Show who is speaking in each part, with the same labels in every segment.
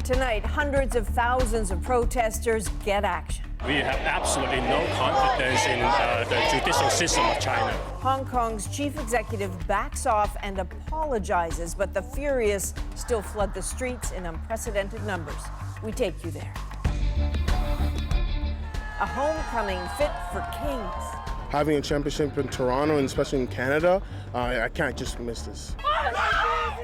Speaker 1: Tonight, hundreds of thousands of protesters get action.
Speaker 2: We have absolutely no confidence in the judicial system of China.
Speaker 1: Hong Kong's chief executive backs off and apologizes, but the furious still flood the streets in unprecedented numbers. We take you there. A homecoming fit for kings.
Speaker 3: Having a championship in Toronto, and especially in Canada, I can't just miss this.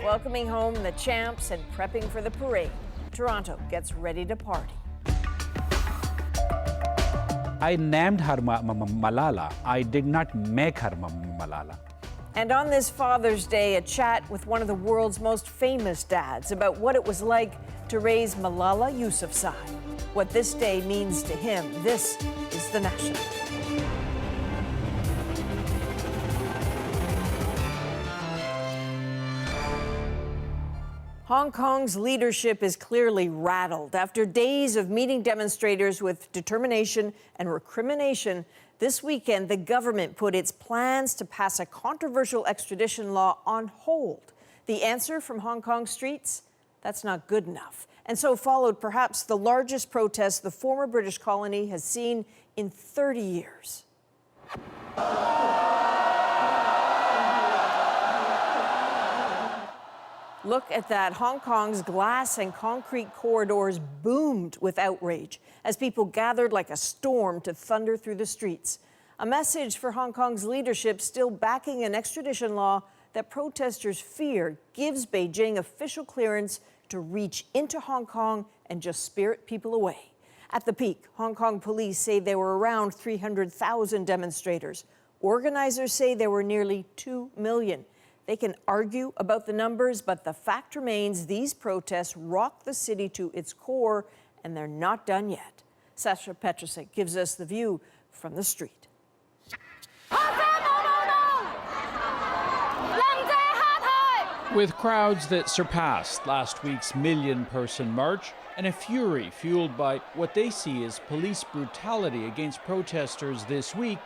Speaker 1: Welcoming home the champs and prepping for the parade. Toronto gets ready to party.
Speaker 4: I named her Malala. I did not make her Malala.
Speaker 1: And on this Father's Day, a chat with one of the world's most famous dads about what it was like to raise Malala Yousafzai. What this day means to him. This is The National. Hong Kong's leadership is clearly rattled. After days of meeting demonstrators with determination and recrimination, this weekend the government put its plans to pass a controversial extradition law on hold. The answer from Hong Kong streets? That's not good enough. And so followed perhaps the largest protest the former British colony has seen in 30 years. Look at that. Hong Kong's glass and concrete corridors boomed with outrage as people gathered like a storm to thunder through the streets. A message for Hong Kong's leadership still backing an extradition law that protesters fear gives Beijing official clearance to reach into Hong Kong and just spirit people away. At the peak, Hong Kong police say there were around 300,000 demonstrators. Organizers say there were nearly 2 million. They can argue about the numbers, but the fact remains these protests rock the city to its core, and they're not done yet. Sasha Petrusek gives us the view from the street.
Speaker 5: With crowds that surpassed last week's million-person march and a fury fueled by what they see as police brutality against protesters this week,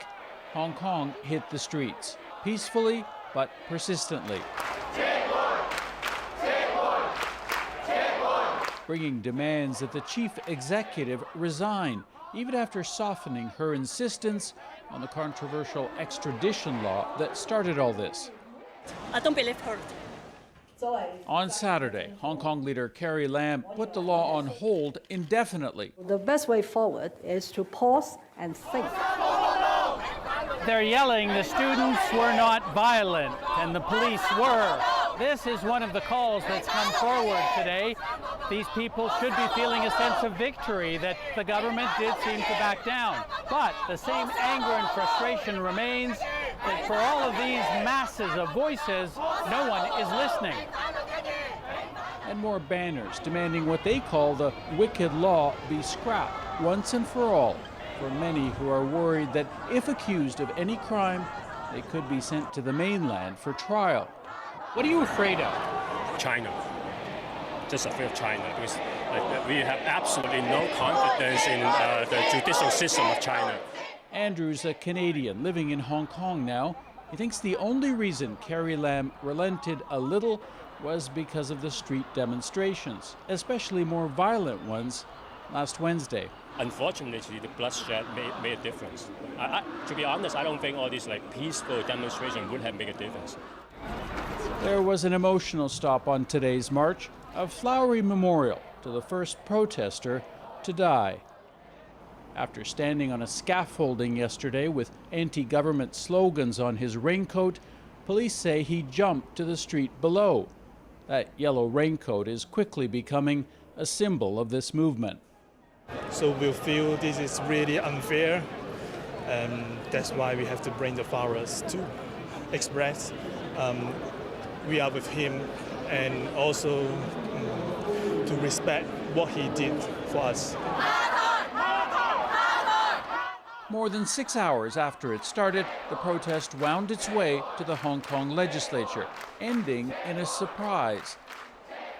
Speaker 5: Hong Kong hit the streets, peacefully but persistently, bringing demands that the chief executive resign, even after softening her insistence on the controversial extradition law that started all this.
Speaker 6: I don't believe her.
Speaker 5: On Saturday, Hong Kong leader Carrie Lam put the law on hold indefinitely.
Speaker 7: The best way forward is to pause and think.
Speaker 8: They're yelling the students were not violent, and the police were. This is one of the calls that's come forward today. These people should be feeling a sense of victory that the government did seem to back down. But the same anger and frustration remains that for all of these masses of voices, no one is listening.
Speaker 5: And more banners demanding what they call the wicked law be scrapped once and for all, for many who are worried that if accused of any crime, they could be sent to the mainland for trial. What are you afraid of?
Speaker 2: China. Just afraid of China because we have absolutely no confidence in the judicial system of China.
Speaker 5: Andrew's a Canadian living in Hong Kong now. He thinks the only reason Carrie Lam relented a little was because of the street demonstrations, especially more violent ones last Wednesday.
Speaker 2: Unfortunately, the bloodshed made a difference. To be honest, I don't think all these peaceful demonstrations would have made a difference.
Speaker 5: There was an emotional stop on today's march, a flowery memorial to the first protester to die. After standing on a scaffolding yesterday with anti-government slogans on his raincoat, police say he jumped to the street below. That yellow raincoat is quickly becoming a symbol of this movement.
Speaker 9: So we feel this is really unfair, and that's why we have to bring the flowers to express we are with him, and also to respect what he did for us.
Speaker 5: More than 6 hours after it started, the protest wound its way to the Hong Kong legislature, ending in a surprise.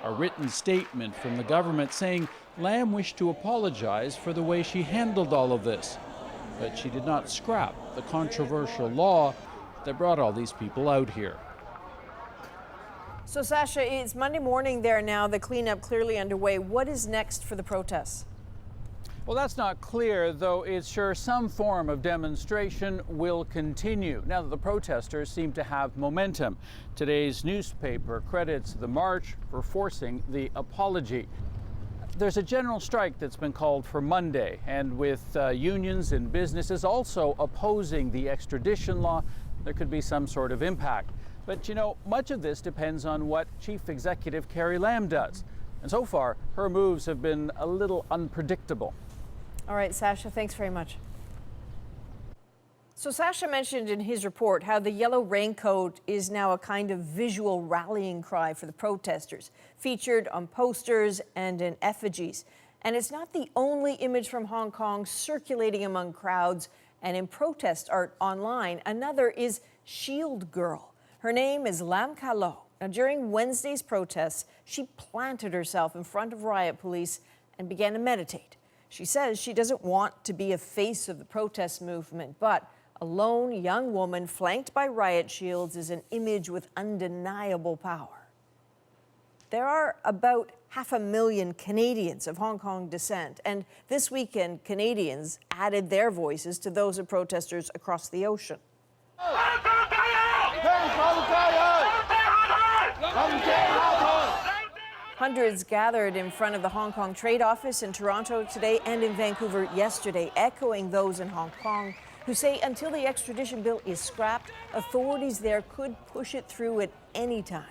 Speaker 5: A written statement from the government saying Lam wished to apologize for the way she handled all of this, but she did not scrap the controversial law that brought all these people out here.
Speaker 1: So, Sasha, it's Monday morning there now, the cleanup clearly underway. What is next for the protests?
Speaker 5: Well, that's not clear, though it's sure some form of demonstration will continue now that the protesters seem to have momentum. Today's newspaper credits the march for forcing the apology. There's a general strike that's been called for Monday, and with unions and businesses also opposing the extradition law, there could be some sort of impact. But, you know, much of this depends on what Chief Executive Carrie Lam does. And so far, her moves have been a little unpredictable.
Speaker 1: All right, Sasha, thanks very much. So Sasha mentioned in his report how the yellow raincoat is now a kind of visual rallying cry for the protesters, featured on posters and in effigies. And it's not the only image from Hong Kong circulating among crowds and in protest art online. Another is Shield Girl. Her name is Lam Ka Lo. Now, during Wednesday's protests, she planted herself in front of riot police and began to meditate. She says she doesn't want to be a face of the protest movement, but a lone young woman flanked by riot shields is an image with undeniable power. There are about 500,000 Canadians of Hong Kong descent, and this weekend, Canadians added their voices to those of protesters across the ocean. Hundreds gathered in front of the Hong Kong Trade Office in Toronto today and in Vancouver yesterday, echoing those in Hong Kong who say until the extradition bill is scrapped, authorities there could push it through at any time.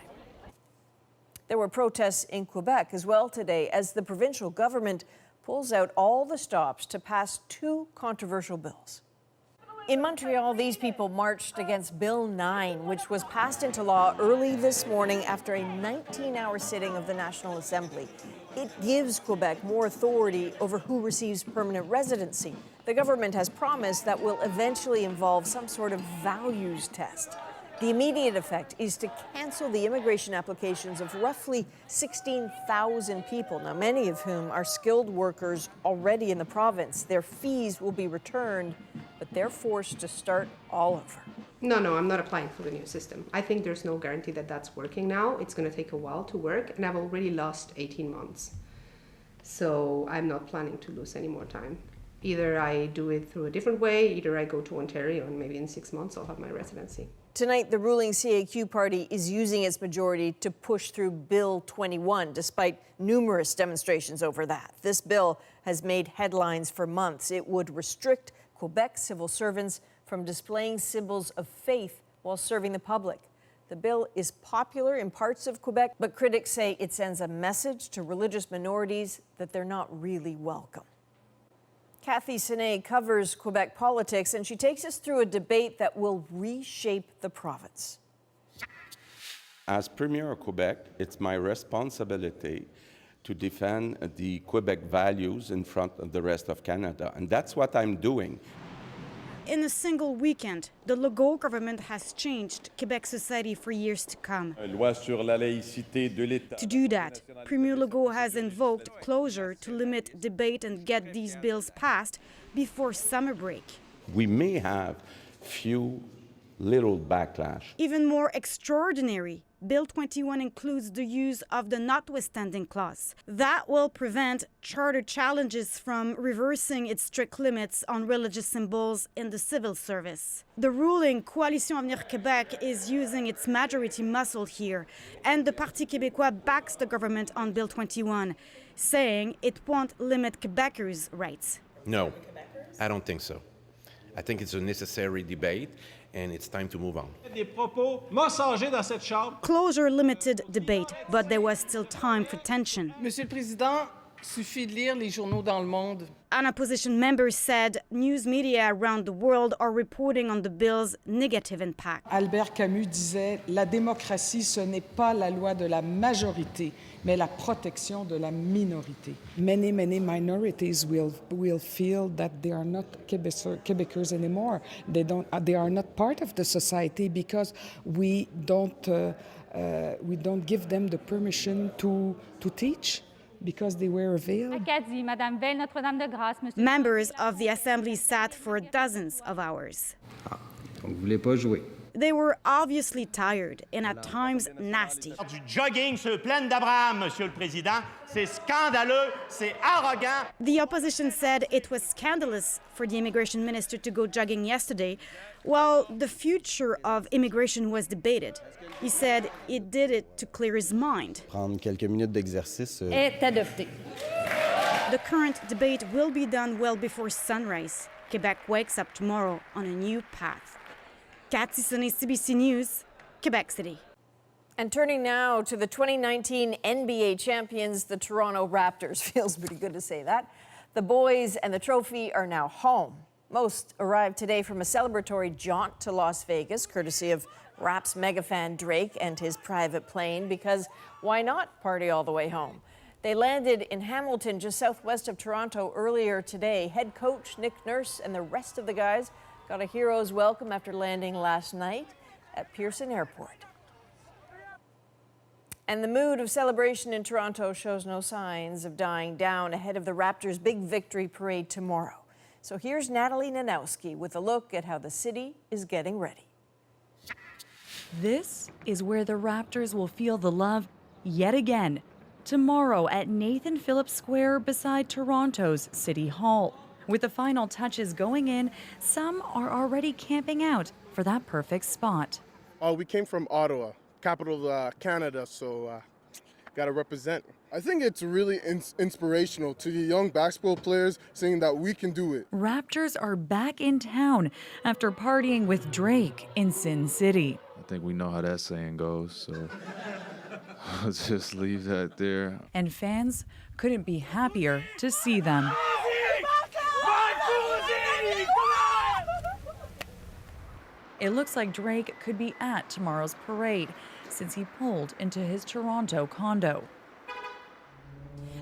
Speaker 1: There were protests in Quebec as well today as the provincial government pulls out all the stops to pass two controversial bills. In Montreal, these people marched against Bill 9, which was passed into law early this morning after a 19-hour sitting of the National Assembly. It gives Quebec more authority over who receives permanent residency. The government has promised that will eventually involve some sort of values test. The immediate effect is to cancel the immigration applications of roughly 16,000 people, now many of whom are skilled workers already in the province. Their fees will be returned, but they're forced to start all over.
Speaker 10: No, I'm not applying for the new system. I think there's no guarantee that that's working now. It's going to take a while to work, and I've already lost 18 months. So I'm not planning to lose any more time. Either I do it through a different way, either I go to Ontario, and maybe in 6 months I'll have my residency.
Speaker 1: Tonight, the ruling CAQ party is using its majority to push through Bill 21, despite numerous demonstrations over that. This bill has made headlines for months. It would restrict Quebec civil servants from displaying symbols of faith while serving the public. The bill is popular in parts of Quebec, but critics say it sends a message to religious minorities that they're not really welcome. Cathy Sinet covers Quebec politics, and she takes us through a debate that will reshape the province.
Speaker 11: As Premier of Quebec, it's my responsibility to defend the Quebec values in front of the rest of Canada, and that's what I'm doing.
Speaker 12: In a single weekend, the Legault government has changed Quebec society for years to come. To do that, Premier Legault has invoked closure to limit debate and get these bills passed before summer break.
Speaker 11: We may have few little backlash.
Speaker 12: Even more extraordinary, Bill 21 includes the use of the notwithstanding clause. That will prevent charter challenges from reversing its strict limits on religious symbols in the civil service. The ruling Coalition Avenir Québec is using its majority muscle here, and the Parti Québécois backs the government on Bill 21, saying it won't limit Quebecers' rights.
Speaker 13: No, I don't think so. I think it's a necessary debate, and it's time to move on.
Speaker 12: Closure limited debate, but there was still time for tension.
Speaker 14: Monsieur le Président, suffit de lire les journaux dans le monde.
Speaker 12: An opposition member said news media around the world are reporting on the bill's negative impact.
Speaker 14: Albert Camus disait « La démocratie, ce n'est pas la loi de la majorité, mais la protection de la minorité. » Many minorities will feel that they are not Quebecers anymore. They are not part of the society because we don't give them the permission to teach. Because they wear a veil.
Speaker 12: Members of the assembly sat for dozens of hours. They were obviously tired and at times nasty.
Speaker 15: Du jogging sur Plaine d'Abraham, Monsieur le Président, c'est scandaleux, c'est arrogant.
Speaker 12: The opposition said it was scandalous for the immigration minister to go jogging yesterday, while the future of immigration was debated. He said he did it to clear his mind.
Speaker 16: Prendre quelques minutes d'exercice.
Speaker 12: Est adopté. The current debate will be done well before sunrise. Quebec wakes up tomorrow on a new path. Cathy Sonnet, CBC News, Quebec City.
Speaker 1: And turning now to the 2019 NBA champions, the Toronto Raptors. Feels pretty good to say that. The boys and the trophy are now home. Most arrived today from a celebratory jaunt to Las Vegas, courtesy of Raps megafan Drake and his private plane, because why not party all the way home? They landed in Hamilton, just southwest of Toronto, earlier today. Head coach Nick Nurse and the rest of the guys got a hero's welcome after landing last night at Pearson Airport. And the mood of celebration in Toronto shows no signs of dying down ahead of the Raptors' big victory parade tomorrow. So here's Natalie Nanowski with a look at how the city is getting ready.
Speaker 17: This is where the Raptors will feel the love yet again. Tomorrow at Nathan Phillips Square beside Toronto's City Hall. With the final touches going in, some are already camping out for that perfect spot.
Speaker 3: We came from Ottawa, capital of Canada, so got to represent. I think it's really inspirational to the young basketball players, saying that we can do it.
Speaker 17: Raptors are back in town after partying with Drake in Sin City.
Speaker 18: I think we know how that saying goes, so let's just leave that there.
Speaker 17: And fans couldn't be happier to see them. It looks like Drake could be at tomorrow's parade since he pulled into his Toronto condo.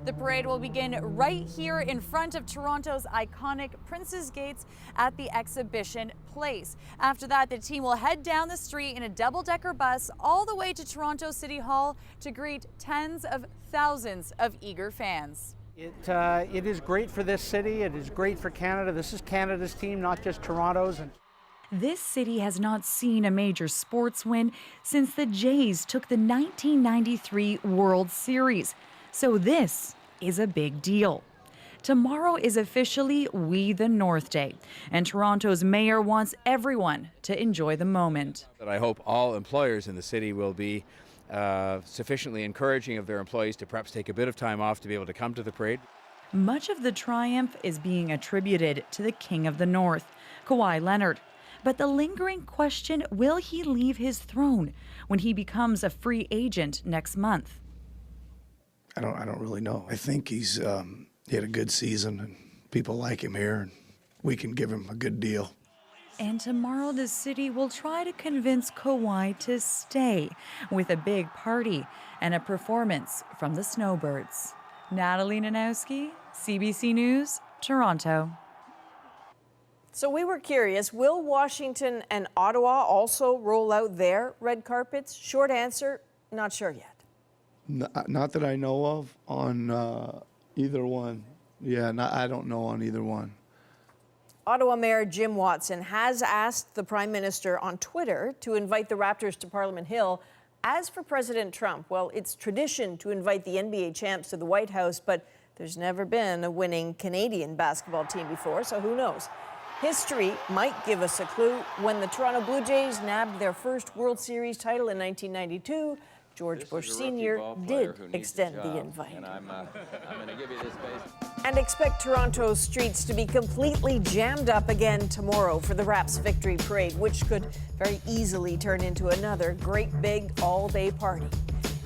Speaker 19: The parade will begin right here in front of Toronto's iconic Prince's Gates at the Exhibition Place. After that, the team will head down the street in a double-decker bus all the way to Toronto City Hall to greet tens of thousands of eager fans.
Speaker 8: It is great for this city. It is great for Canada. This is Canada's team, not just Toronto's.
Speaker 17: This city has not seen a major sports win since the Jays took the 1993 World Series. So this is a big deal. Tomorrow is officially We the North Day, and Toronto's mayor wants everyone to enjoy the moment.
Speaker 20: I hope all employers in the city will be sufficiently encouraging of their employees to perhaps take a bit of time off to be able to come to the parade.
Speaker 17: Much of the triumph is being attributed to the King of the North, Kawhi Leonard. But the lingering question, will he leave his throne when he becomes a free agent next month?
Speaker 21: I don't really know. I think he had a good season and people like him here and we can give him a good deal.
Speaker 17: And tomorrow the city will try to convince Kawhi to stay with a big party and a performance from the Snowbirds. Natalie Nanowski, CBC News, Toronto.
Speaker 1: So we were curious, will Washington and Ottawa also roll out their red carpets? Short answer, not sure yet.
Speaker 21: Not that I know of on either one. Yeah, I don't know on either one.
Speaker 1: Ottawa Mayor Jim Watson has asked the Prime Minister on Twitter to invite the Raptors to Parliament Hill. As for President Trump, well, it's tradition to invite the NBA champs to the White House, but there's never been a winning Canadian basketball team before, so who knows? History might give us a clue. When the Toronto Blue Jays nabbed their first World Series title in 1992, George Bush Sr. did extend the invite.
Speaker 22: And I'm going to give you this base.
Speaker 1: And expect Toronto's streets to be completely jammed up again tomorrow for the Raps victory parade, which could very easily turn into another great big all-day party.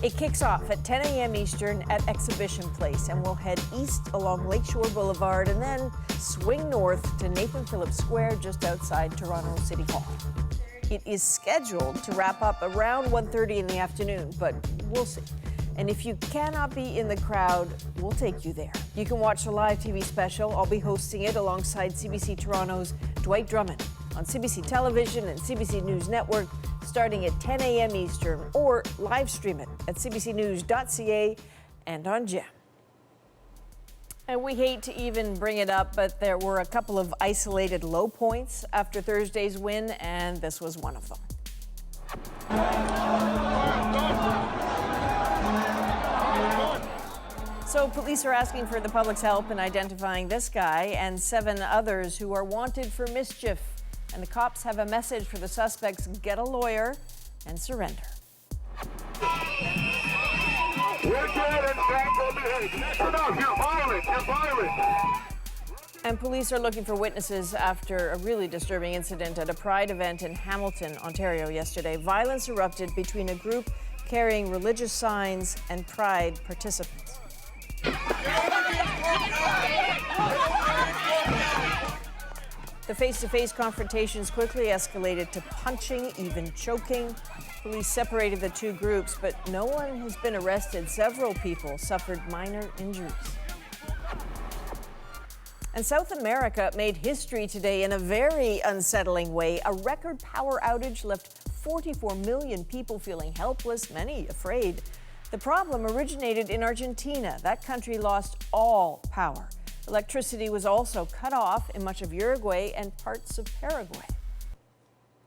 Speaker 1: It kicks off at 10 a.m. Eastern at Exhibition Place and will head east along Lakeshore Boulevard and then swing north to Nathan Phillips Square just outside Toronto City Hall. It is scheduled to wrap up around 1:30 in the afternoon, but we'll see. And if you cannot be in the crowd, we'll take you there. You can watch the live TV special. I'll be hosting it alongside CBC Toronto's Dwight Drummond on CBC Television and CBC News Network starting at 10 a.m. Eastern, or live stream it at cbcnews.ca and on GEM. And we hate to even bring it up, but there were a couple of isolated low points after Thursday's win, and this was one of them. So police are asking for the public's help in identifying this guy and 7 others who are wanted for mischief. And the cops have a message for the suspects: get a lawyer and surrender. And police are looking for witnesses after a really disturbing incident at a Pride event in Hamilton, Ontario yesterday. Violence erupted between a group carrying religious signs and Pride participants. The face-to-face confrontations quickly escalated to punching, even choking. Police separated the 2 groups, but no one has been arrested. Several people suffered minor injuries. And South America made history today in a very unsettling way. A record power outage left 44 million people feeling helpless, many afraid. The problem originated in Argentina. That country lost all power. Electricity was also cut off in much of Uruguay and parts of Paraguay.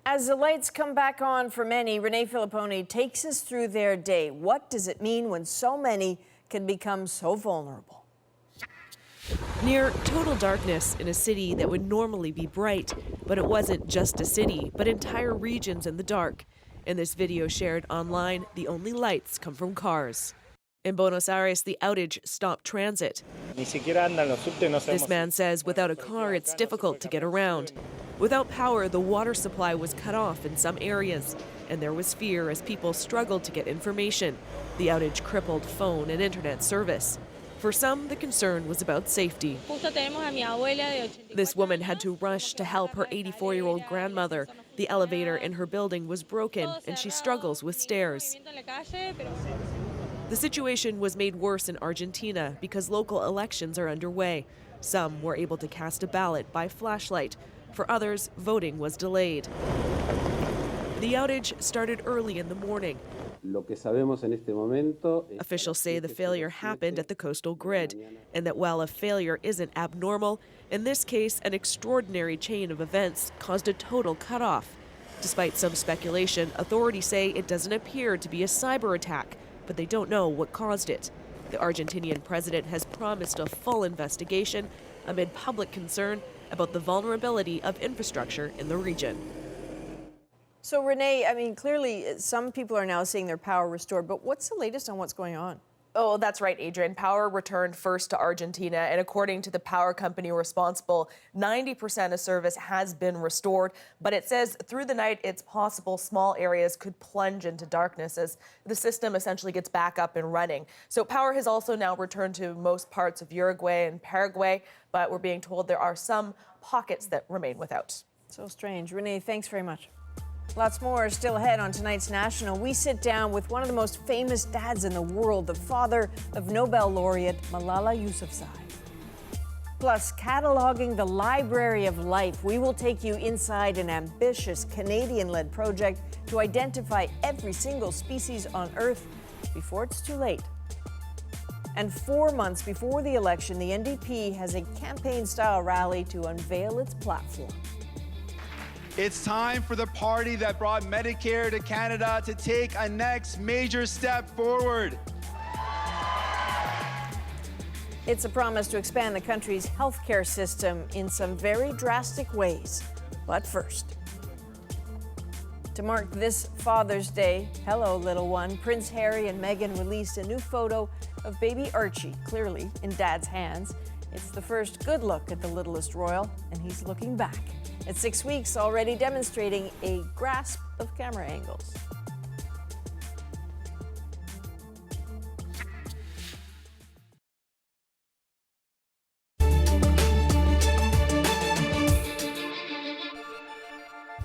Speaker 1: As the lights come back on for many, Renee Filipponi takes us through their day. What does it mean when so many can become so vulnerable?
Speaker 4: Near total darkness in a city that would normally be bright, but it wasn't just a city, but entire regions in the dark. In this video shared online, the only lights come from cars. In Buenos Aires, the outage stopped transit. This man says without a car, it's difficult to get around. Without power, the water supply was cut off in some areas, and there was fear as people struggled to get information. The outage crippled phone and internet service. For some, the concern was about safety. This woman had to rush to help her 84-year-old grandmother. The elevator in her building was broken, and she struggles with stairs. The situation was made worse in Argentina because local elections are underway. Some were able to cast a ballot by flashlight. For others, voting was delayed. The outage started early in the morning. Officials say the failure happened at the coastal grid, and that while a failure isn't abnormal, in this case, an extraordinary chain of events caused a total cutoff. Despite some speculation, authorities say it doesn't appear to be a cyber attack, but they don't know what caused it. The Argentinian president has promised a full investigation amid public concern about the vulnerability of infrastructure in the region.
Speaker 1: So, Renee, I mean, clearly some people are now seeing their power restored, but what's the latest on what's going on?
Speaker 6: Oh, that's right, Adrian. Power returned first to Argentina, and according to the power company responsible, 90% of service has been restored. But it says through the night, it's possible small areas could plunge into darkness as the system essentially gets back up and running. So power has also now returned to most parts of Uruguay and Paraguay, but we're being told there are some pockets that remain without.
Speaker 1: So strange. Renee, thanks very much. Lots more still ahead on tonight's National. We sit down with one of the most famous dads in the world, the father of Nobel laureate Malala Yousafzai. Plus, cataloging the Library of Life, we will take you inside an ambitious Canadian-led project to identify every single species on Earth before it's too late. And 4 months before the election, the NDP has a campaign-style rally to unveil its platform.
Speaker 23: It's time for the party that brought Medicare to Canada to take a next major step forward.
Speaker 1: It's a promise to expand the country's healthcare system in some very drastic ways. But first, to mark this Father's Day, hello, little one, Prince Harry and Meghan released a new photo of baby Archie, clearly in Dad's hands. It's the first good look at the littlest royal, and he's looking back. At 6 weeks, already demonstrating a grasp of camera angles.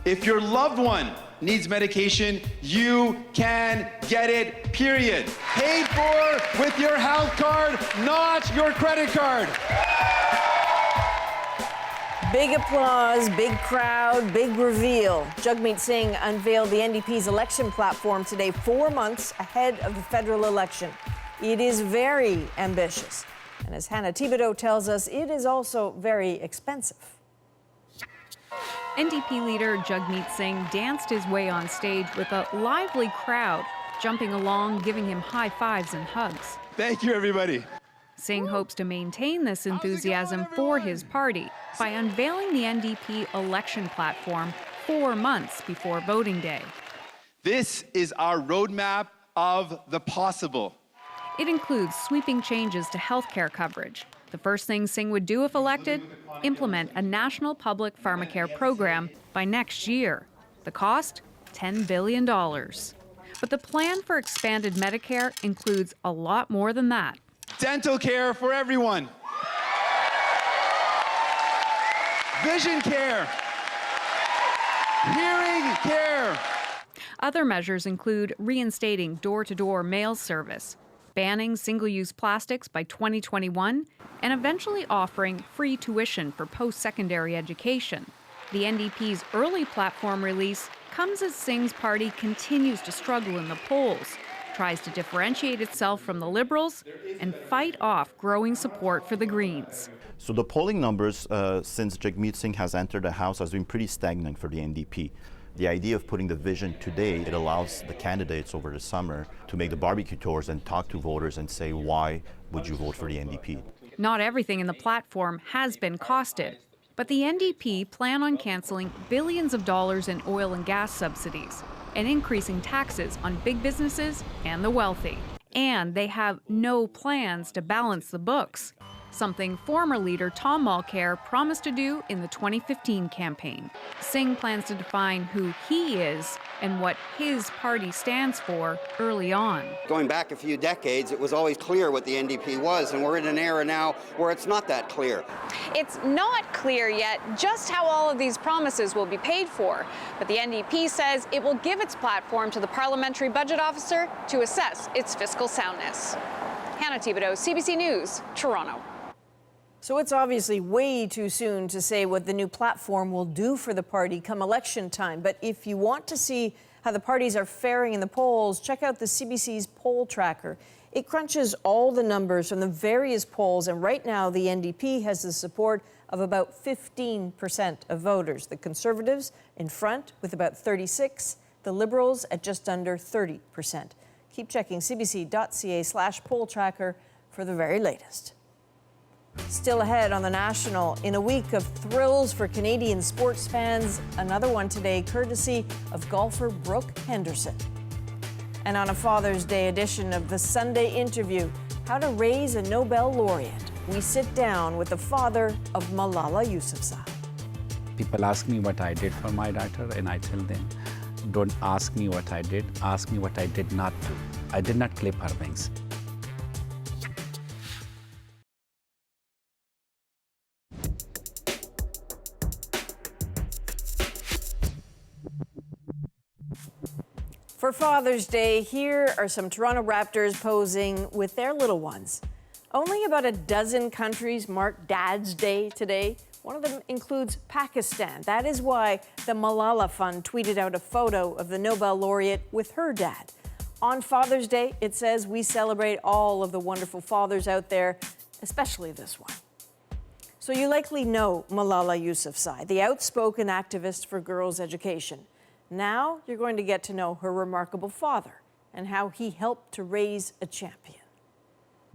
Speaker 23: If your loved one needs medication, you can get it, period. Paid for with your health card, not your credit card.
Speaker 1: Big applause, big crowd, big reveal. Jagmeet Singh unveiled the NDP's election platform today, 4 months ahead of the federal election. It is very ambitious. And as Hannah Thibodeau tells us, it is also very expensive.
Speaker 17: NDP leader Jagmeet Singh danced his way on stage with a lively crowd, jumping along, giving him high fives and hugs.
Speaker 23: Thank you, everybody.
Speaker 17: Singh hopes to maintain this enthusiasm for his party by unveiling the NDP election platform 4 months before voting day.
Speaker 23: This is our roadmap of the possible.
Speaker 17: It includes sweeping changes to healthcare coverage. The first thing Singh would do if elected, implement a national public pharmacare program by next year. The cost? $10 billion. But the plan for expanded Medicare includes a lot more than that.
Speaker 23: Dental care for everyone. Vision care. Hearing care.
Speaker 17: Other measures include reinstating door-to-door mail service, banning single-use plastics by 2021, and eventually offering free tuition for post-secondary education. The NDP's early platform release comes as Singh's party continues to struggle in the polls, tries to differentiate itself from the Liberals, and fight off growing support for the Greens.
Speaker 2: So the polling numbers since Jagmeet Singh has entered the House has been pretty stagnant for the NDP. The idea of putting the vision today, it allows the candidates over the summer to make the barbecue tours and talk to voters and say, why would you vote for the NDP?
Speaker 17: Not everything in the platform has been costed, but the NDP plan on canceling billions of dollars in oil and gas subsidies and increasing taxes on big businesses and the wealthy. And they have no plans to balance the books, something former leader Tom Mulcair promised to do in the 2015 campaign. Singh plans to define who he is and what his party stands for early on.
Speaker 7: Going back a few decades, it was always clear what the NDP was, and we're in an era now where it's not that clear.
Speaker 9: It's not clear yet just how all of these promises will be paid for, but the NDP says it will give its platform to the Parliamentary Budget Officer to assess its fiscal soundness. Hannah Thibodeau, CBC News, Toronto.
Speaker 1: So it's obviously way too soon to say what the new platform will do for the party come election time. But if you want to see how the parties are faring in the polls, check out the CBC's poll tracker. It crunches all the numbers from the various polls, and right now the NDP has the support of about 15% of voters. The Conservatives in front with about 36%, the Liberals at just under 30%. Keep checking cbc.ca/poll tracker for the very latest. Still ahead on The National, in a week of thrills for Canadian sports fans, another one today courtesy of golfer Brooke Henderson. And on a Father's Day edition of the Sunday Interview, how to raise a Nobel laureate, we sit down with the father of Malala Yousafzai.
Speaker 24: People ask me what I did for my daughter, and I tell them, don't ask me what I did, ask me what I did not do. I did not clip her wings.
Speaker 1: For Father's Day, here are some Toronto Raptors posing with their little ones. Only about a dozen countries mark Dad's Day today. One of them includes Pakistan. That is why the Malala Fund tweeted out a photo of the Nobel laureate with her dad. On Father's Day, it says we celebrate all of the wonderful fathers out there, especially this one. So you likely know Malala Yousafzai, the outspoken activist for girls' education. Now you're going to get to know her remarkable father and how he helped to raise a champion.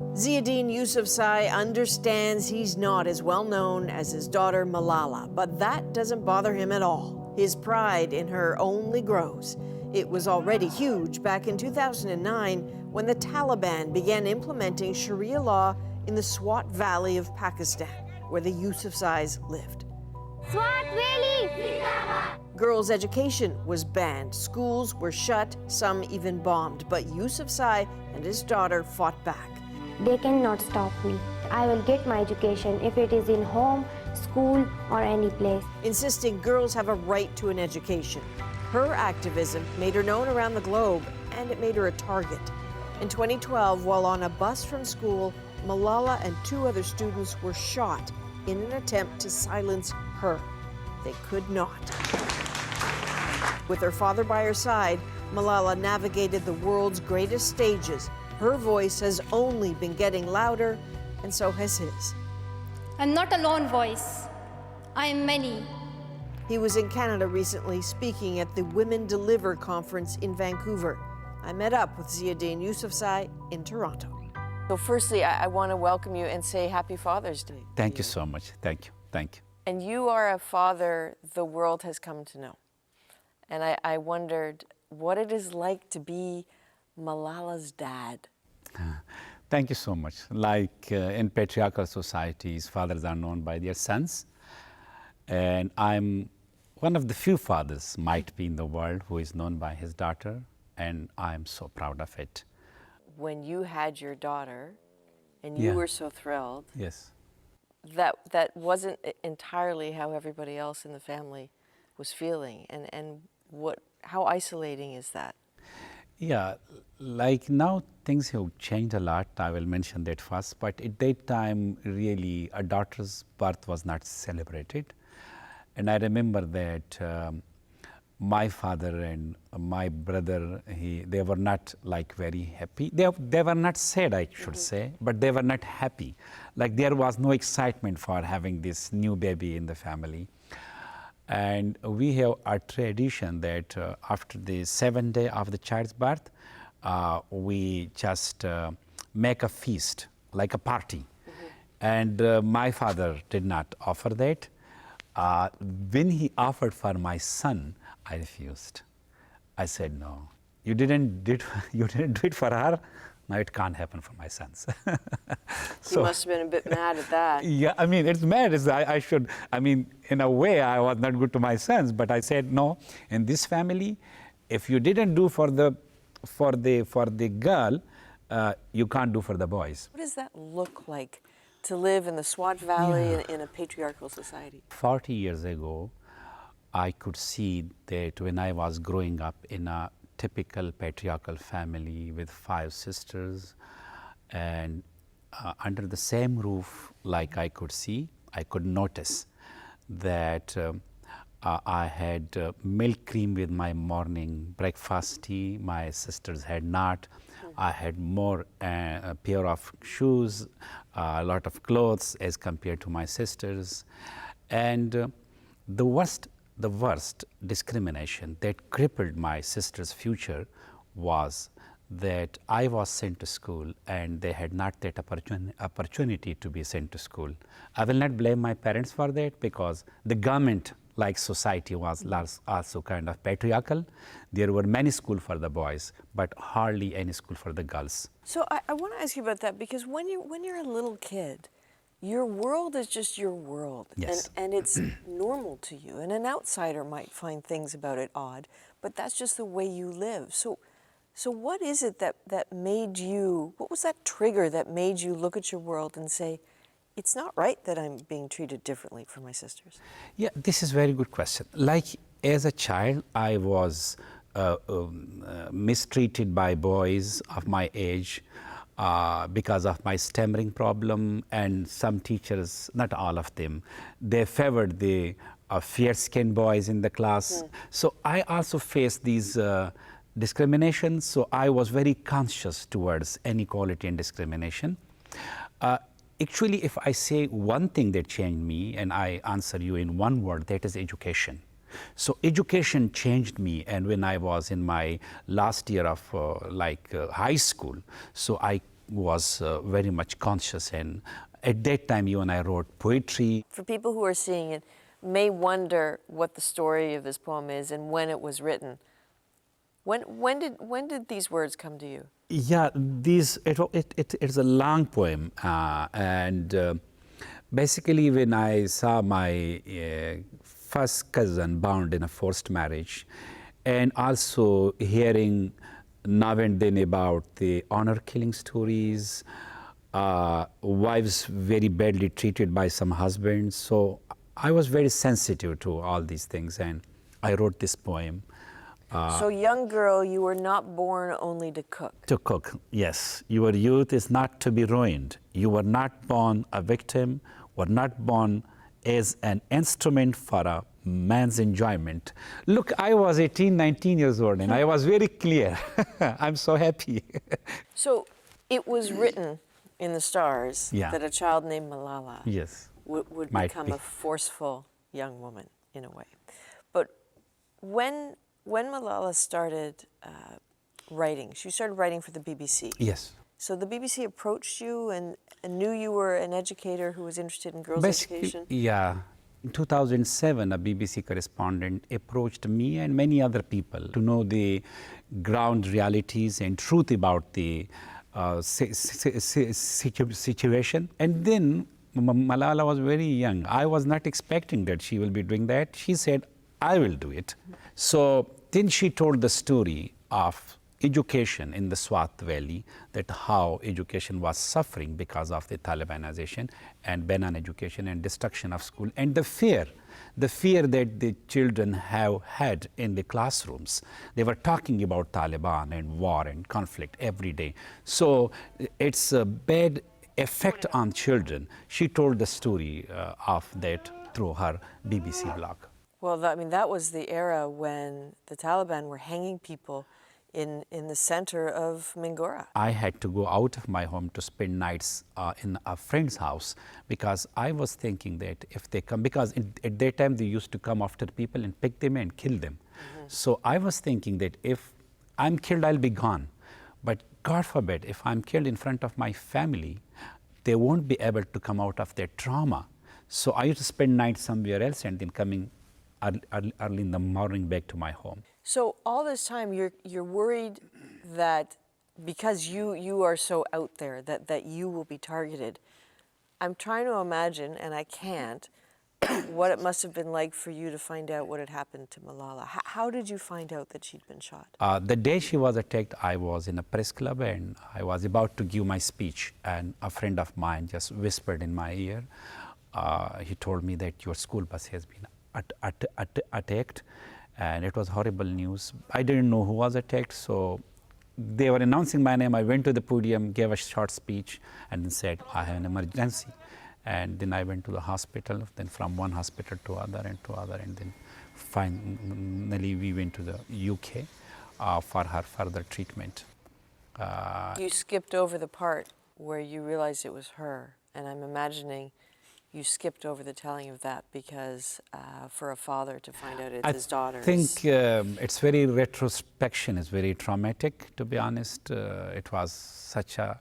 Speaker 1: Ziauddin Yousafzai understands he's not as well known as his daughter Malala, but that doesn't bother him at all. His pride in her only grows. It was already huge back in 2009 when the Taliban began implementing Sharia law in the Swat Valley of Pakistan, where the Yousafzais lived.
Speaker 25: Swat Valley!
Speaker 1: Girls' education was banned, schools were shut, some even bombed, but Yousafzai and his daughter fought back.
Speaker 25: They cannot stop me. I will get my education if it is in home, school, or any place.
Speaker 1: Insisting girls have a right to an education. Her activism made her known around the globe, and it made her a target. In 2012, while on a bus from school, Malala and 2 other students were shot in an attempt to silence her. They could not. With her father by her side, Malala navigated the world's greatest stages. Her voice has only been getting louder, and so has his.
Speaker 25: I'm not a lone voice. I am many.
Speaker 1: He was in Canada recently speaking at the Women Deliver conference in Vancouver. I met up with Ziauddin Yousafzai in Toronto. So firstly, I want to welcome you and say Happy Father's Day.
Speaker 24: Thank you so much. Thank you. Thank you.
Speaker 1: And you are a father the world has come to know. And I wondered what it is like to be Malala's dad.
Speaker 24: Thank you so much. Like in patriarchal societies, fathers are known by their sons. And I'm one of the few fathers might be in the world who is known by his daughter. And I'm so proud of it.
Speaker 1: When you had your daughter and you were so thrilled.
Speaker 24: Yes.
Speaker 1: That wasn't entirely how everybody else in the family was feeling. And how isolating is that?
Speaker 24: Yeah, like now things have changed a lot. I will mention that first. But at that time, really, a daughter's birth was not celebrated. And I remember that my father and my brother, they were not like very happy. They were not sad, I should say, but they were not happy. Like there was no excitement for having this new baby in the family. And we have a tradition that after the 7th day of the child's birth, we just make a feast, like a party. And my father did not offer that. When he offered for my son, I refused. I said, no, you didn't do it for her. No, it can't happen for my sons.
Speaker 1: So, you must have been a bit mad at that.
Speaker 24: Yeah, I mean, it's mad. I mean, in a way, I was not good to my sons, but I said, no, in this family, if you didn't do for the girl, you can't do for the boys.
Speaker 1: What does that look like to live in the Swat Valley in a patriarchal society?
Speaker 24: 40 years ago, I could see that when I was growing up in a typical patriarchal family with 5 sisters and under the same roof, like I could notice that I had milk cream with my morning breakfast tea. My sisters had not. I had more a pair of shoes, a lot of clothes as compared to my sisters. And the worst discrimination that crippled my sister's future was that I was sent to school and they had not that opportunity to be sent to school. I will not blame my parents for that because the government, like society, was also kind of patriarchal. There were many schools for the boys, but hardly any school for the girls.
Speaker 1: So I want to ask you about that because when you're a little kid, your world is just your world,
Speaker 24: yes.
Speaker 1: and it's normal to you. And an outsider might find things about it odd, but that's just the way you live. So what is it that made you, what was that trigger that made you look at your world and say, it's not right that I'm being treated differently from my sisters?
Speaker 24: Yeah, this is a very good question. Like as a child, I was mistreated by boys of my age. Because of my stammering problem, and some teachers, not all of them, they favored the fair-skinned boys in the class. So I also faced these discriminations, so I was very conscious towards inequality and discrimination. Actually, if I say one thing that changed me, and I answer you in one word, that is education. So education changed me, and when I was in my last year of high school, so I was very much conscious, and at that time you and I wrote poetry.
Speaker 1: For people who are seeing it, may wonder what the story of this poem is and when it was written. When did these words come to you?
Speaker 24: Yeah, it's a long poem, and basically when I saw my first cousin bound in a forced marriage, and also hearing now and then about the honor killing stories, wives very badly treated by some husbands. So I was very sensitive to all these things, and I wrote this poem.
Speaker 1: So young girl, you were not born only to cook.
Speaker 24: To cook, yes. Your youth is not to be ruined. You were not born a victim, were not born as an instrument for a man's enjoyment. Look, I was 18, 19 years old, and I was very clear. I'm so happy.
Speaker 1: So it was written in the stars that a child named Malala would become a forceful young woman, in a way. When Malala started writing, she started writing for the BBC.
Speaker 24: Yes.
Speaker 1: So the BBC approached you and knew you were an educator who was interested in girls' education?
Speaker 24: Yeah. In 2007, a BBC correspondent approached me and many other people to know the ground realities and truth about the situation. And then Malala was very young. I was not expecting that she will be doing that. She said, I will do it. So then she told the story of education in the Swat Valley, that how education was suffering because of the Talibanization and ban on education and destruction of school, and the fear that the children have had in the classrooms. They were talking about Taliban and war and conflict every day. So it's a bad effect on children. She told the story of that through her BBC blog.
Speaker 1: Well, I mean, that was the era when the Taliban were hanging people in the center of Mingora.
Speaker 24: I had to go out of my home to spend nights in a friend's house because I was thinking that if they come, because at that time they used to come after people and pick them and kill them. So I was thinking that if I'm killed, I'll be gone. But God forbid, if I'm killed in front of my family, they won't be able to come out of their trauma. So I used to spend nights somewhere else and then coming early in the morning back to my home.
Speaker 1: So all this time you're worried that because you are so out there that you will be targeted. I'm trying to imagine, and I can't, what it must have been like for you to find out what had happened to Malala. How did you find out that she'd been shot?
Speaker 24: The day she was attacked, I was in a press club and I was about to give my speech, and a friend of mine just whispered in my ear. He told me that your school bus has been attacked, and it was horrible news. I didn't know who was attacked, so they were announcing my name. I went to the podium, gave a short speech, and then said, I have an emergency. And then I went to the hospital, then from one hospital to other, and then finally we went to the UK for her further treatment.
Speaker 1: You skipped over the part where you realized it was her, and I'm imagining you skipped over the telling of that because for a father to find out it's his daughter's.
Speaker 24: I think it's very retrospection, it's very traumatic, to be honest. It was such a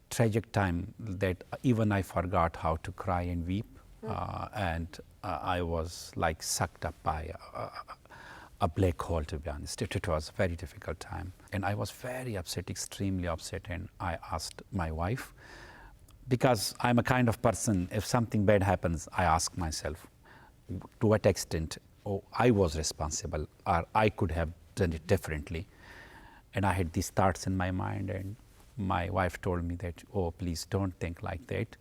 Speaker 24: tragic time that even I forgot how to cry and weep. And I was like sucked up by a black hole, to be honest. It was a very difficult time. And I was very upset, extremely upset, and I asked my wife, because I'm a kind of person, if something bad happens, I ask myself, to what extent I was responsible, or I could have done it differently. And I had these thoughts in my mind, and my wife told me that, oh, please don't think like that.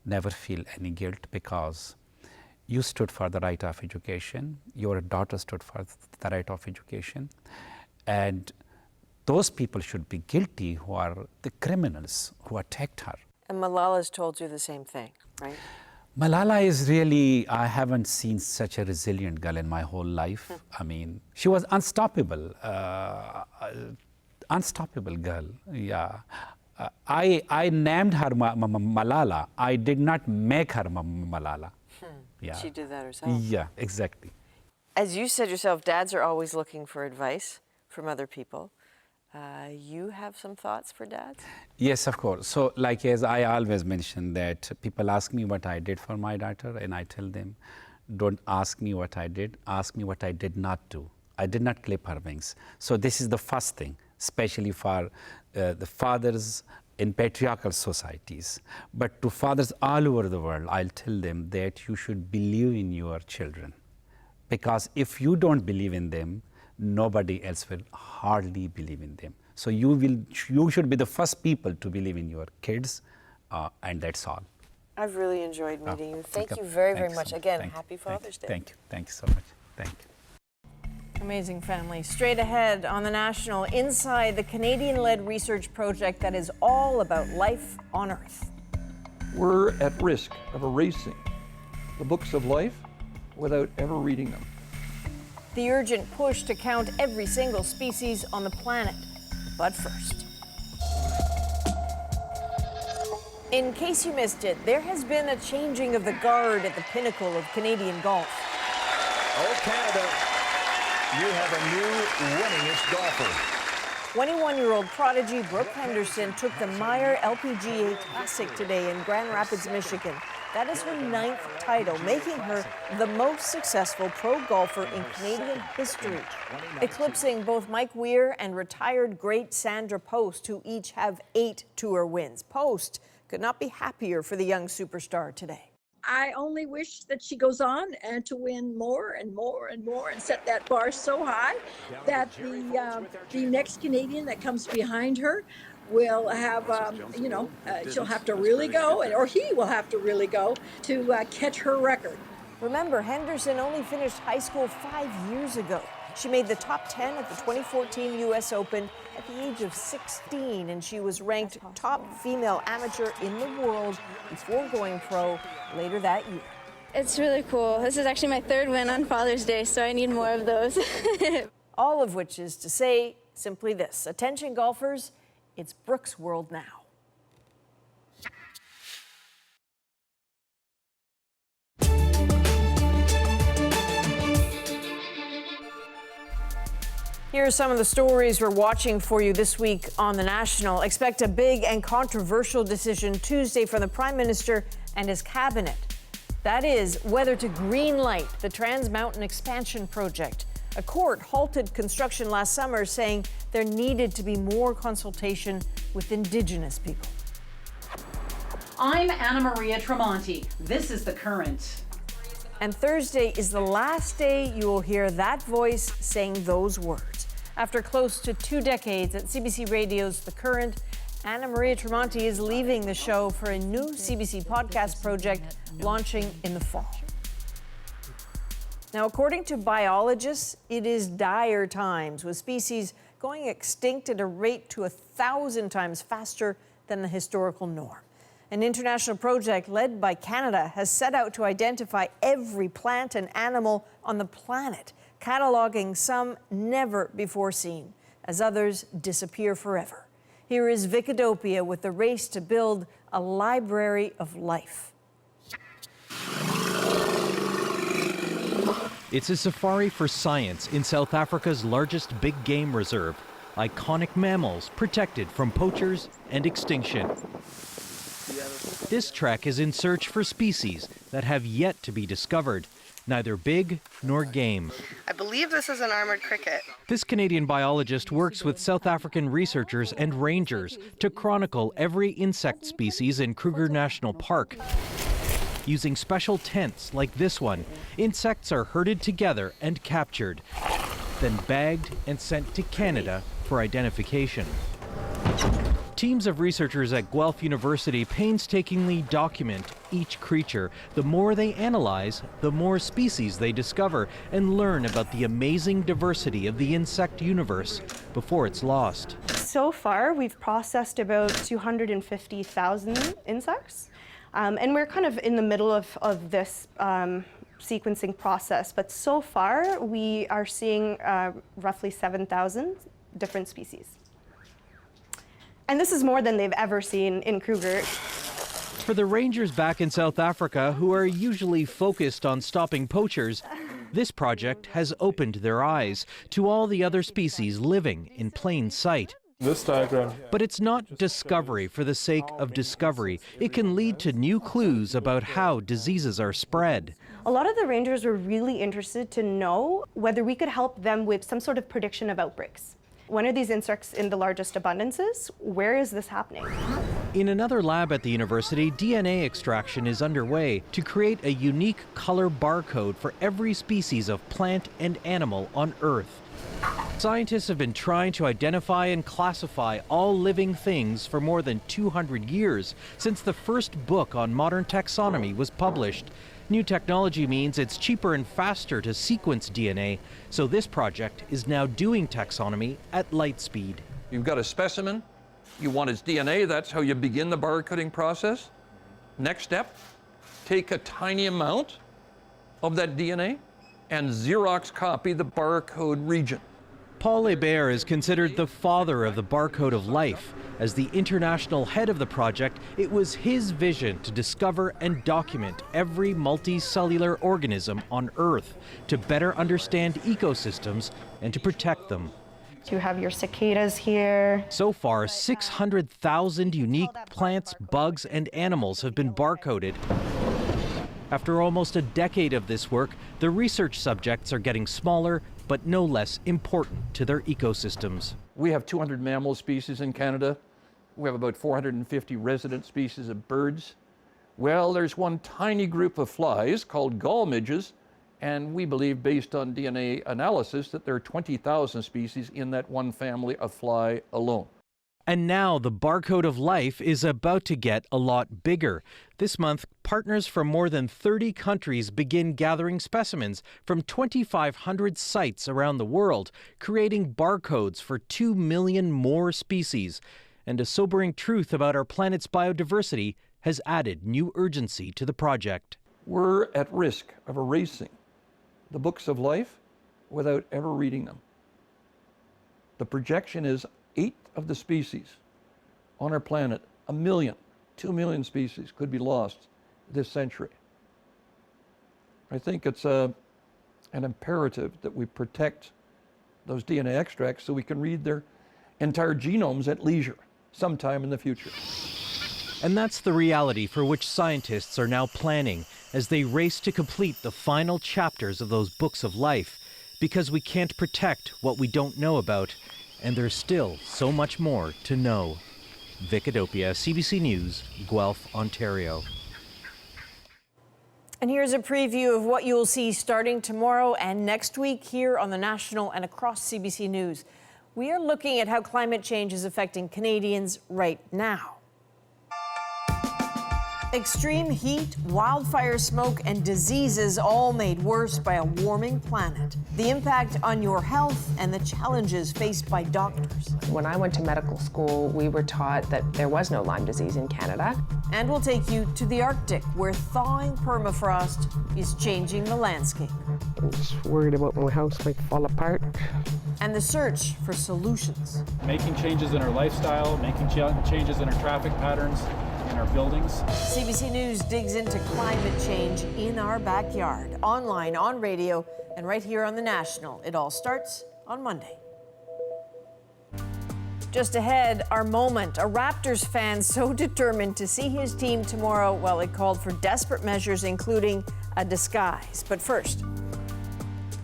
Speaker 24: Never feel any guilt, because you stood for the right of education, your daughter stood for the right of education, and those people should be guilty who are the criminals who attacked her.
Speaker 1: And Malala's told you the same thing, right?
Speaker 24: Malala is really, I haven't seen such a resilient girl in my whole life. I mean, she was unstoppable, unstoppable girl, yeah. I named her Malala. I did not make her Malala. Yeah.
Speaker 1: She did that herself.
Speaker 24: Yeah, exactly.
Speaker 1: As you said yourself, dads are always looking for advice from other people. You have some thoughts for dads?
Speaker 24: Yes, of course. So, like as I always mention that people ask me what I did for my daughter, and I tell them, don't ask me what I did, ask me what I did not do. I did not clip her wings. So this is the first thing, especially for the fathers in patriarchal societies. But to fathers all over the world, I'll tell them that you should believe in your children. Because if you don't believe in them, nobody else will hardly believe in them. So you should be the first people to believe in your kids, and that's all.
Speaker 1: I've really enjoyed meeting you. Thank you very much. Again, happy Father's Day.
Speaker 24: Thank you. Thank you so much. Thank you.
Speaker 1: Amazing family. Straight ahead on The National, inside the Canadian-led research project that is all about life on Earth.
Speaker 5: We're at risk of erasing the books of life without ever reading them.
Speaker 1: The urgent push to count every single species on the planet. But first, in case you missed it, there has been a changing of the guard at the pinnacle of Canadian golf.
Speaker 23: Oh, Canada.
Speaker 10: you have a new winningest golfer.
Speaker 1: 21-year-old prodigy Brooke Henderson took the Meyer LPGA Classic today in Grand Rapids, Michigan. That is her 9th title, making her the most successful pro golfer in Canadian history, eclipsing both Mike Weir and retired great Sandra Post, who each have 8 tour wins. Post could not be happier for the young superstar today.
Speaker 11: I only wish that she goes on and to win more and more and more and set that bar so high that the next Canadian that comes behind her will have, she'll have to really go, or he will have to really go to catch her record.
Speaker 1: Remember, Henderson only finished high school 5 years ago. She made the top 10 at the 2014 U.S. Open at the age of 16, and she was ranked top female amateur in the world before going pro later that year.
Speaker 13: It's really cool. This is actually my 3rd win on Father's Day, so I need more of those.
Speaker 1: All of which is to say simply this: attention golfers, it's Brooke's world now. Here are some of the stories we're watching for you this week on The National. Expect a big and controversial decision Tuesday from the Prime Minister and his cabinet. That is, whether to greenlight the Trans Mountain Expansion project. A court halted construction last summer, saying there needed to be more consultation with Indigenous people.
Speaker 14: I'm Anna Maria Tremonti. This is The Current.
Speaker 1: And Thursday is the last day you will hear that voice saying those words. After close to 2 decades at CBC Radio's The Current, Anna Maria Tremonti is leaving the show for a new CBC podcast project launching in the fall. Now, according to biologists, it is dire times, with species going extinct at a rate to 1,000 times faster than the historical norm. An international project led by Canada has set out to identify every plant and animal on the planet, cataloging some never before seen, as others disappear forever. Here is Vicodopia with the race to build a library of life.
Speaker 15: It's a safari for science in South Africa's largest big game reserve. Iconic mammals protected from poachers and extinction. This trek is in search for species that have yet to be discovered, neither big nor game.
Speaker 26: I believe this is an armored cricket.
Speaker 15: This Canadian biologist works with South African researchers and rangers to chronicle every insect species in Kruger National Park. Using special tents like this one, insects are herded together and captured, then bagged and sent to Canada for identification. Teams of researchers at Guelph University painstakingly document each creature. The more they analyze, the more species they discover and learn about the amazing diversity of the insect universe before it's lost.
Speaker 27: So far, we've processed about 250,000 insects, and we're kind of in the middle of this sequencing process, but so far we are seeing roughly 7,000 different species. And this is more than they've ever seen in Kruger.
Speaker 15: For the rangers back in South Africa, who are usually focused on stopping poachers, this project has opened their eyes to all the other species living in plain sight.
Speaker 28: This diagram.
Speaker 15: But it's not discovery for the sake of discovery. It can lead to new clues about how diseases are spread.
Speaker 27: A lot of the rangers were really interested to know whether we could help them with some sort of prediction of outbreaks. When are these insects in the largest abundances? Where is this happening?
Speaker 15: In another lab at the university, DNA extraction is underway to create a unique color barcode for every species of plant and animal on Earth. Scientists have been trying to identify and classify all living things for more than 200 years, since the first book on modern taxonomy was published. New technology means it's cheaper and faster to sequence DNA, so this project is now doing taxonomy at light speed.
Speaker 5: You've got a specimen, you want its DNA, that's how you begin the barcoding process. Next step, take a tiny amount of that DNA and Xerox copy the barcode region.
Speaker 15: Paul Hébert is considered the father of the barcode of life. As the international head of the project, it was his vision to discover and document every multicellular organism on Earth, to better understand ecosystems and to protect them.
Speaker 27: You have your cicadas here.
Speaker 15: So far, 600,000 unique plants, bugs, and animals have been barcoded. After almost a decade of this work, the research subjects are getting smaller, but no less important to their ecosystems.
Speaker 5: We have 200 mammal species in Canada. We have about 450 resident species of birds. Well, there's one tiny group of flies called gall midges, and we believe, based on DNA analysis, that there are 20,000 species in that one family of fly alone.
Speaker 15: And now the barcode of life is about to get a lot bigger. This month, partners from more than 30 countries begin gathering specimens from 2,500 sites around the world, creating barcodes for 2 million more species. And a sobering truth about our planet's biodiversity has added new urgency to the project.
Speaker 5: We're at risk of erasing the books of life without ever reading them. The projection is 8 of the species on our planet, 1 million, 2 million species could be lost this century. I think it's an imperative that we protect those DNA extracts so we can read their entire genomes at leisure sometime in the future.
Speaker 15: And that's the reality for which scientists are now planning as they race to complete the final chapters of those books of life, because we can't protect what we don't know about, and there's still so much more to know. Vic Adopia, CBC News, Guelph, Ontario.
Speaker 1: And here's a preview of what you'll see starting tomorrow and next week here on the National and across CBC News. We are looking at how climate change is affecting Canadians right now. Extreme heat, wildfire smoke, and diseases all made worse by a warming planet. The impact on your health and the challenges faced by doctors.
Speaker 3: When I went to medical school, we were taught that there was no Lyme disease in Canada.
Speaker 1: And we'll take you to the Arctic, where thawing permafrost is changing the landscape.
Speaker 8: I'm just worried about my house might fall apart.
Speaker 1: And the search for solutions.
Speaker 12: Making changes in our lifestyle, making changes in our traffic patterns, in our buildings.
Speaker 1: CBC News digs into climate change in our backyard, online, on radio, and right here on the National. It all starts on Monday. Just ahead, our moment. A Raptors fan so determined to see his team tomorrow, well, it called for desperate measures, including a disguise. But first,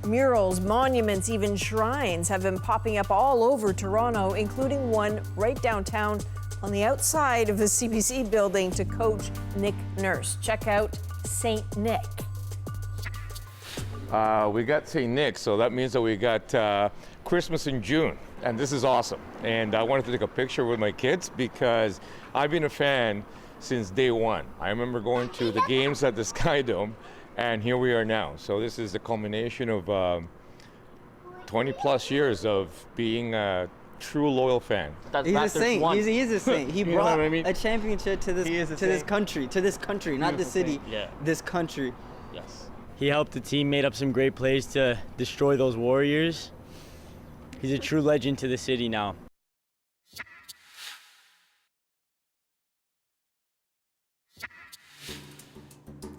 Speaker 1: murals, monuments, even shrines have been popping up all over Toronto, including one right downtown on the outside of the CBC building to coach Nick Nurse. Check out St. Nick.
Speaker 16: We got St. Nick, so that means that we got Christmas in June, and this is awesome. And I wanted to take a picture with my kids because I've been a fan since day one. I remember going to the games at the Sky Dome, and here we are now. So this is the culmination of 20 plus years of being a true loyal fan.
Speaker 18: He's a saint. He is a saint. He brought a championship to this country, not the city.
Speaker 19: Yeah.
Speaker 18: This country.
Speaker 19: Yes. He helped the team, made up some great plays to destroy those Warriors. He's a true legend to the city now.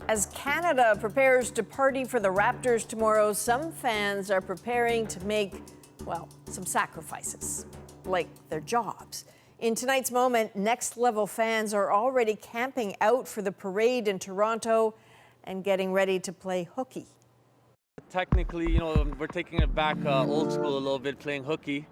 Speaker 1: As Canada prepares to party for the Raptors tomorrow, some fans are preparing to make, well, some sacrifices, like their jobs. In tonight's moment, Next Level fans are already camping out for the parade in Toronto and getting ready to play hooky.
Speaker 19: Technically, we're taking it back old school a little bit, playing hooky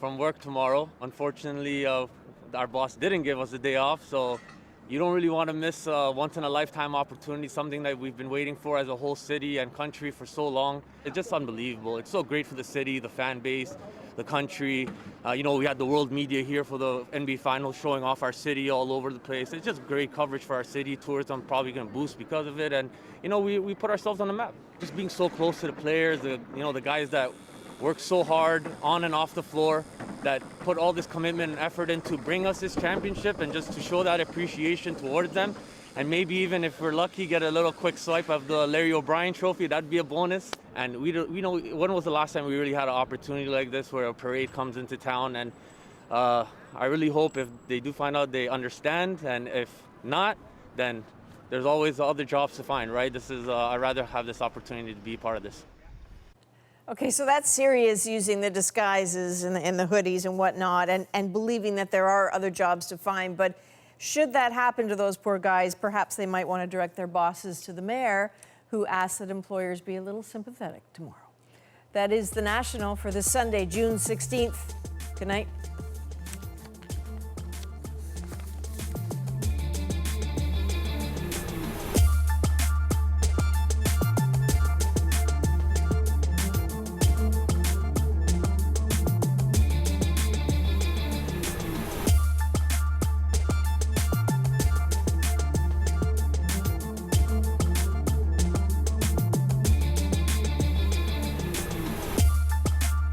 Speaker 19: from work tomorrow. Unfortunately, our boss didn't give us a day off, so you don't really want to miss a once-in-a-lifetime opportunity, something that we've been waiting for as a whole city and country for so long. It's just unbelievable. It's so great for the city, the fan base, the country. We had the world media here for the NBA Finals showing off our city all over the place. It's just great coverage for our city. Tourism probably going to boost because of it. And, we put ourselves on the map. Just being so close to the players, the guys that work so hard on and off the floor, that put all this commitment and effort in to bring us this championship, and just to show that appreciation towards them. And maybe even if we're lucky, get a little quick swipe of the Larry O'Brien trophy, that'd be a bonus. And when was the last time we really had an opportunity like this where a parade comes into town? And I really hope if they do find out, they understand, and if not, then there's always other jobs to find, right? This is, I'd rather have this opportunity to be part of this.
Speaker 1: Okay, so that's serious, using the disguises and the hoodies and whatnot, and believing that there are other jobs to find. But should that happen to those poor guys, perhaps they might want to direct their bosses to the mayor, who asked that employers be a little sympathetic tomorrow. That is The National for this Sunday, June 16th. Good night.